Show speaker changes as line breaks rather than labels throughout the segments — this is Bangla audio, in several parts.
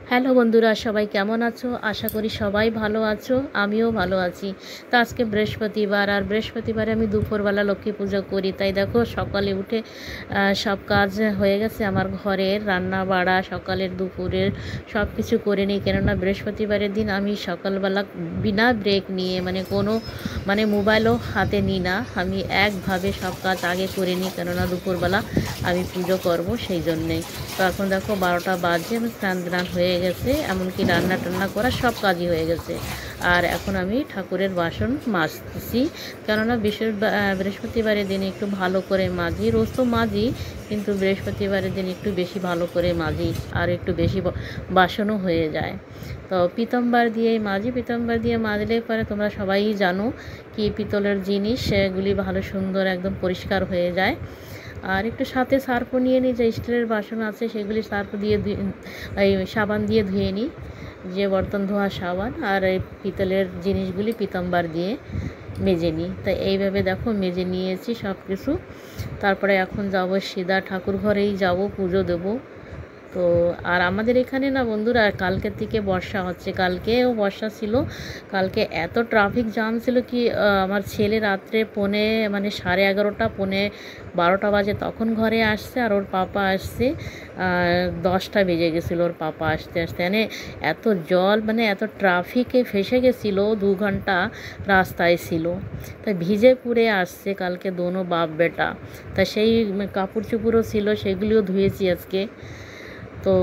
হ্যালো বন্ধুরা, সবাই কেমন আছো? আশা করি সবাই ভালো আছো, আমিও ভালো আছি। তো আজকে বৃহস্পতিবার, আর বৃহস্পতিবারে আমি দুপুরবেলা লক্ষ্মী পুজো করি। তাই দেখো সকালে উঠে সব কাজ হয়ে গেছে আমার ঘরের, রান্না বাড়া সকালের দুপুরের সব কিছু করে নিই। কেননা বৃহস্পতিবারের দিন আমি সকালবেলা বিনা ব্রেক নিয়ে কোনো মোবাইলও হাতে নিই না। আমি একভাবে সব কাজ আগে করে নিই, কেননা দুপুরবেলা আমি পুজো করব সেই জন্যেই। তো এখন দেখো 12টা বাজে, আমি স্নান হয়ে গেছে, এমনকি রান্না টান্না করা সব কাজই হয়ে গেছে। আর এখন আমি ঠাকুরের বাসন মাজতেছি, কেননা বৃহস্পতিবারের দিন একটু ভালো করে মাজি। রোজ তো মাজি, কিন্তু বৃহস্পতিবারের দিন একটু বেশি ভালো করে মাজি, আর একটু বেশি বাসনও হয়ে যায়। তো পিতম্বার দিয়েই মাজি। পিতম্বার দিয়ে মাজলে পরে তোমরা সবাই জানো কি পিতলের জিনিস, সেগুলি ভালো সুন্দর একদম পরিষ্কার হয়ে যায়। আর একটু সাথে সার্ফও নিয়ে নিই, যে স্টিলের বাসন আছে সেগুলি সার্ফ দিয়ে এই সাবান দিয়ে ধুয়ে নিই, যে বর্তন ধোয়া সাবান। আর এই পিতলের জিনিসগুলি পিতম্বার দিয়ে মেজে নিই। তাই এইভাবে দেখো মেজে নিয়েছি সব কিছু। তারপরে এখন যাব সিধা ঠাকুর ঘরেই যাব, পুজো দেবো। তো আর আমাদের এখানে না বন্ধুরা, কালকের থেকে বর্ষা হচ্ছে। কালকেও বর্ষা ছিল। কালকে এত ট্রাফিক জ্যাম ছিল কি, আমার ছেলে রাত্রে 11:30 12টা বাজে তখন ঘরে আসছে, আর ওর পাপা আসছে 10টা বেজে গেছিলো ওর পাপা আসতে আসতে। এত জল, এত ট্রাফিকে ফেসে গেছিলো, 2 ঘন্টা রাস্তায় ছিল। তাই ভিজে পুড়ে আসছে কালকে দোনো বাপ বেটা। তা সেই কাপড় চোপড়ও ছিল, সেগুলিও ধুয়েছি আজকে। তো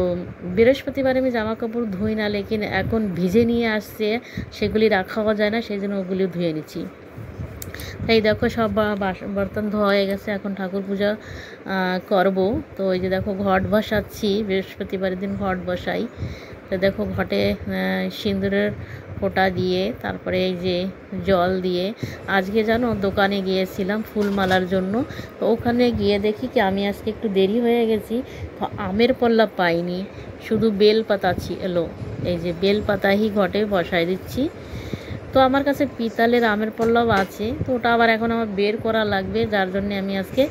বৃহস্পতিবার আমি জামা কাপড় ধুই না, লেকিন এখন ভিজে নিয়ে আসছে, সেগুলি রাখাও যায় না, সেই জন্য ওগুলি ধুয়ে নিচ্ছি। তাই দেখো সব বর্তন ধোয়া হয়ে গেছে, এখন ঠাকুর পূজা করব। তো ওই যে দেখো ঘট বসাচ্ছি, বৃহস্পতিবারের দিন ঘট বসাই। তো দেখো ঘটে সিঁদুরের ফোঁটা দিয়ে, তারপরে এই যে জল দিয়ে। আজকে জানো দোকানে গিয়েছিলাম ফুলমালার জন্য। তো ওখানে গিয়ে দেখি কি আমি আজকে একটু দেরি হয়ে গেছি, তো আমের পল্লব পাইনি, শুধু বেলপাতা ছিল। এই যে বেলপাতাই ঘটে বসাই দিচ্ছি। তো আমার কাছে পিতলের আমের পল্লব আছে, তো ওটা আবার এখন আমার বের করা লাগবে, যার জন্য আমি আজকে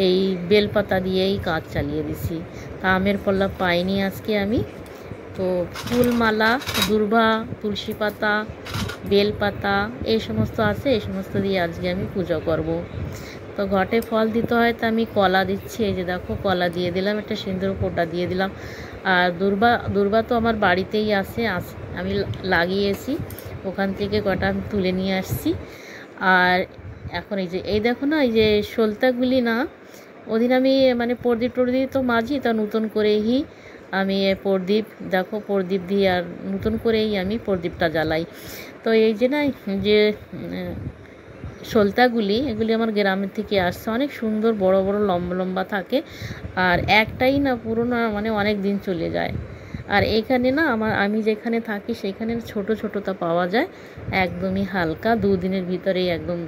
এই বেলপাতা দিয়েই কাজ চালিয়ে দিছি। তা আমের পল্লব পাইনি আজকে আমি। তো ফুলমালা, দূর্বা, তুলসী পাতা, বেলপাতা এই সমস্ত আছে, এই সমস্ত দিয়ে আজকে আমি পুজো করব। তো ঘটে ফল দিতে হয়, তো আমি কলা দিচ্ছি। এই যে দেখো কলা দিয়ে দিলাম, একটা সিঁদুর ফোঁটা দিয়ে দিলাম। আর দূর্বা তো আমার বাড়িতেই আছে, আমি লাগিয়েছি, ওখান থেকে কটা আমি তুলে নিয়ে আসছি। আর এখন এই দেখো না, এই যে সলতাগুলি না, ওদিন আমি প্রদীপ তো মাঝি, তা নতুন করেই আমি প্রদীপ, দেখো প্রদীপ দিয়ে আর নতুন করেই আমি প্রদীপটা জ্বালাই। তো এই যে না, যে সলতাগুলি, এগুলি আমার গ্রামের থেকে আসছে, অনেক সুন্দর বড় বড় লম্বা লম্বা থাকে। আর একটাই না পুরোনো, অনেক দিন চলে যায়। আর এখানে না আমি যেখানে থাকি সেখানে ছোট ছোটোটা পাওয়া যায়, একদমই হালকা, 2 দিনের ভিতরেই একদম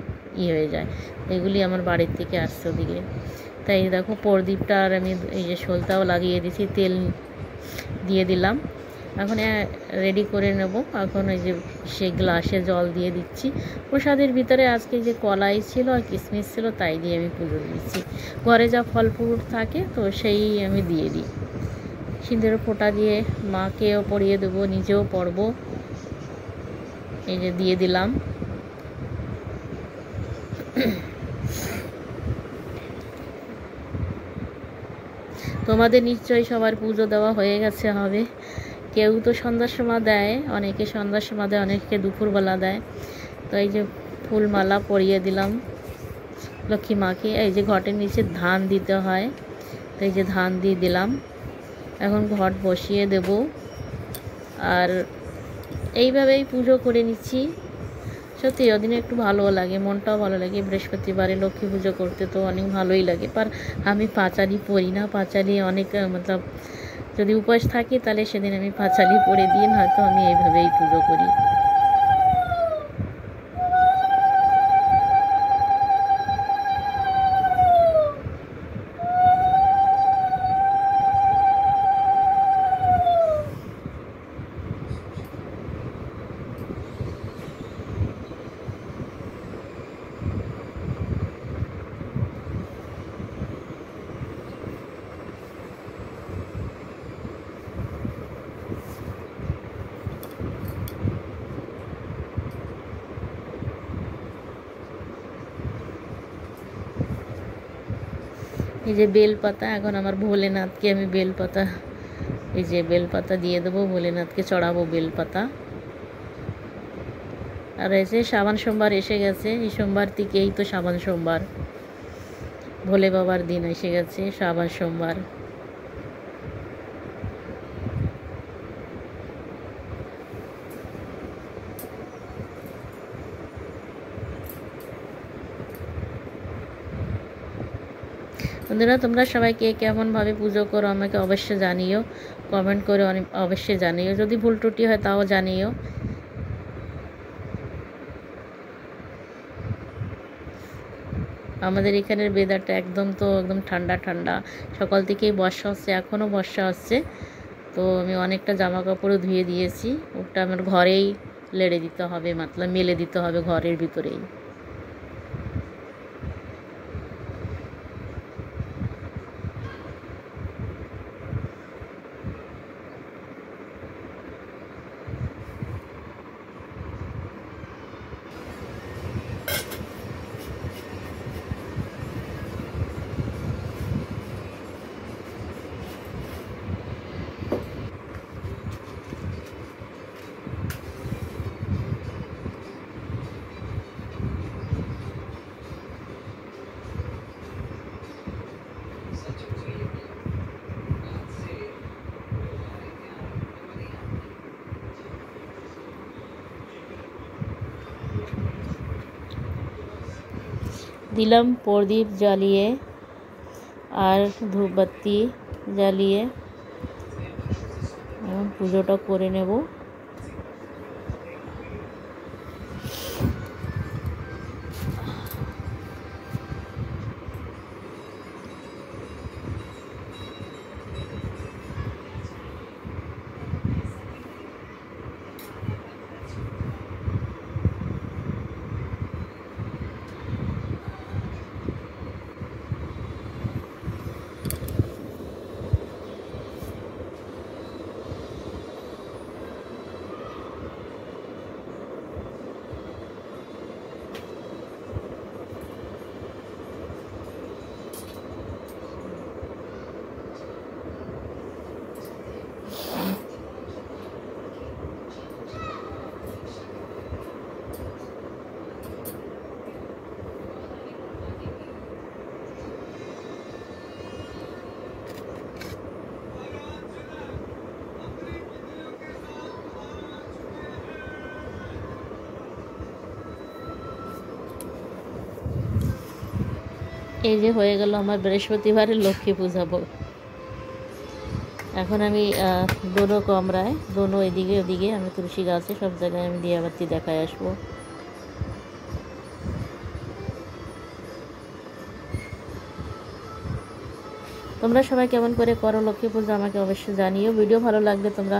হয়ে যায়। এগুলি আমার বাড়ির থেকে আসছে ওদিকে। তাই দেখো প্রদীপটা, আর আমি এই যে সলতাও লাগিয়ে দিয়েছি, তেল দিয়ে দিলাম। এখন রেডি করে নেব। এখন এই যে সেই গ্লাসে জল দিয়ে দিচ্ছি। প্রসাদের ভিতরে আজকে যে কলাই ছিল আর কিশমিশ ছিল, তাই দিয়ে আমি পুজো দিচ্ছি। ঘরে যা ফল ফুল থাকে তো সেই আমি দিয়ে দিই। সিঁদুরের ফোঁটা দিয়ে মাকেও পরিয়ে দেবো, নিজেও পরবো। এই যে দিয়ে দিলাম। তোমাদের নিশ্চয়ই সবার পুজো দেওয়া হয়ে গেছে হবে। কেউ তো সন্ধ্যার সময় দেয়, অনেকে সন্ধ্যার সময় দেয়, অনেকে দুপুরবেলা দেয়। তো এই যে ফুলমালা পরিয়ে দিলাম লক্ষ্মী মাকে। এই যে ঘটের নিচে ধান দিতে হয়, তো এই যে ধান দিয়ে দিলাম। এখন ঘট বসিয়ে দেব, আর এইভাবেই পুজো করে নিচ্ছি। সত্যি ওদিনে একটু ভালোও লাগে, মনটাও ভালো লাগে। বৃহস্পতিবারে লক্ষ্মী পুজো করতে তো অনেক ভালোই লাগে। পার আমি পাঁচালি পড়ি না, পাঁচালি অনেক যদি উপোস থাকি তাহলে সেদিন আমি পাঁচালি পড়ে দিই, হয়তো আমি এইভাবেই পুজো করি। এই যে বেলপাতা, এখন আমার ভোলেনাথকে আমি বেলপাতা, এই যে বেলপাতা দিয়ে দেবো, ভোলেনাথকে চড়াবো বেলপাতা। আর এই যে শ্রাবণ সোমবার এসে গেছে, এই সোমবার থেকেই তো শ্রাবণ সোমবার, ভোলে বাবার দিন এসে গেছে, শ্রাবণ সোমবার। বন্ধুরা, তোমরা সবাই কে কেমনভাবে পুজো করো আমাকে অবশ্যই জানিও, কমেন্ট করে অবশ্যই জানিও, যদি ভুল ত্রুটি হয় তাও জানিও। আমাদের এখানের ওয়েদারটা একদম ঠান্ডা ঠান্ডা, সকাল থেকেই বর্ষা হচ্ছে, এখনও বর্ষা হচ্ছে। তো আমি অনেকটা জামা কাপড়ও ধুয়ে দিয়েছি, ওটা আমার ঘরেই লেড়ে দিতে হবে, মতলব মেলে দিতে হবে ঘরের ভিতরেই। দিলাম প্রদীপ জ্বালিয়ে আর ধূপবাতি জ্বালিয়ে পুজোটা করে নেব। এই যে হয়ে গেল আমার বৃহস্পতিবারের লক্ষ্মী পূজা। এখন আমি দোনো কমরায়, দোনো এদিকে ওদিকে, আমি তুলসী গাছে সব জায়গায় আমি দিয়াবাতি দেখায় আসবো। তোমরা সবাই কেমন করে করো লক্ষ্মী পুজো আমাকে অবশ্যই জানিও। ভিডিও ভালো লাগলে তোমরা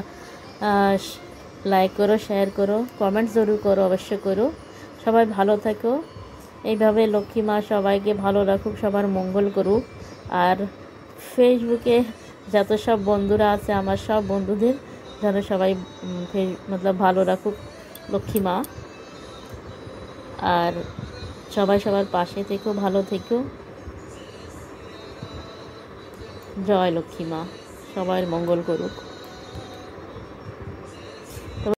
লাইক করো, শেয়ার করো, কমেন্ট জরুর করো, অবশ্যই করো। সবাই ভালো থাকো, এইভাবে লক্ষ্মী মা সবাইকে ভালো রাখুক, সবার মঙ্গল করুক। আর ফেসবুকে যত সব বন্ধুরা আছে আমার সব বন্ধুদের যেন সবাই মতলব ভালো রাখুক লক্ষ্মী মা। আর সবাই সবার পাশে থেকো, ভালো থেকো। জয় লক্ষ্মী মা, সবার মঙ্গল করুক।